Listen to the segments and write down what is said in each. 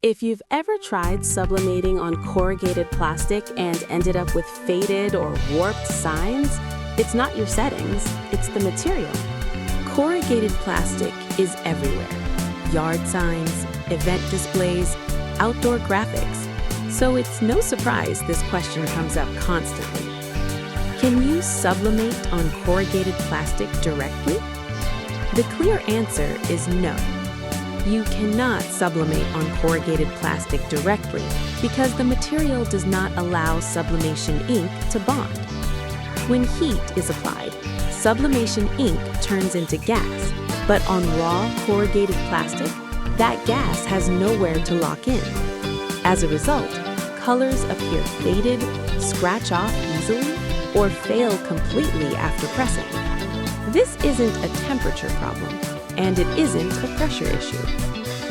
If you've ever tried sublimating on corrugated plastic and ended up with faded or warped signs, it's not your settings, it's the material. Corrugated plastic is everywhere. Yard signs, event displays, outdoor graphics. So it's no surprise this question comes up constantly. Can you sublimate on corrugated plastic directly? The clear answer is no. You cannot sublimate on corrugated plastic directly because the material does not allow sublimation ink to bond. When heat is applied, sublimation ink turns into gas, but on raw corrugated plastic, that gas has nowhere to lock in. As a result, colors appear faded, scratch off easily, or fail completely after pressing. This isn't a temperature problem, and it isn't a pressure issue.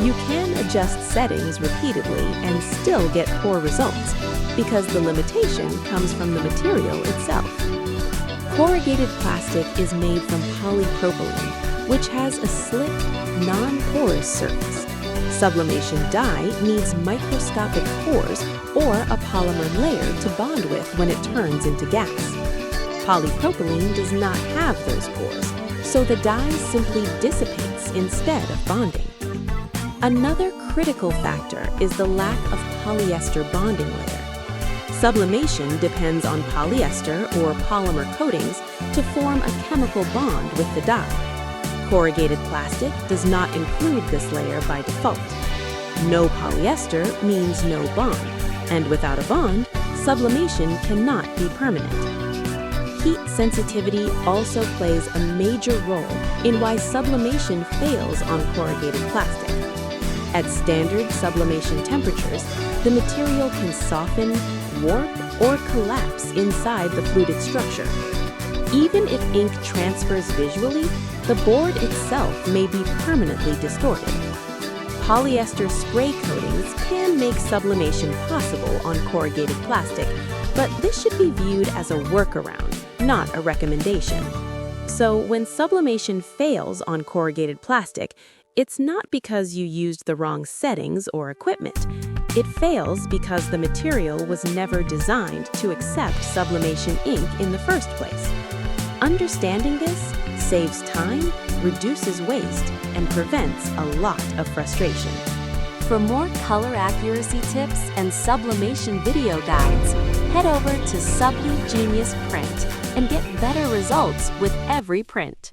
You can adjust settings repeatedly and still get poor results because the limitation comes from the material itself. Corrugated plastic is made from polypropylene, which has a slick, non-porous surface. Sublimation dye needs microscopic pores or a polymer layer to bond with when it turns into gas. Polypropylene does not have those pores, so the dye simply dissipates instead of bonding. Another critical factor is the lack of polyester bonding layer. Sublimation depends on polyester or polymer coatings to form a chemical bond with the dye. Corrugated plastic does not include this layer by default. No polyester means no bond, and without a bond, sublimation cannot be permanent. Heat sensitivity also plays a major role in why sublimation fails on corrugated plastic. At standard sublimation temperatures, the material can soften, warp, or collapse inside the fluted structure. Even if ink transfers visually, the board itself may be permanently distorted. Polyester spray coatings can make sublimation possible on corrugated plastic, but this should be viewed as a workaround, not a recommendation. So when sublimation fails on corrugated plastic, it's not because you used the wrong settings or equipment. It fails because the material was never designed to accept sublimation ink in the first place. Understanding this saves time, reduces waste, and prevents a lot of frustration. For more color accuracy tips and sublimation video guides, head over to Subli Genius Print and get better results with every print.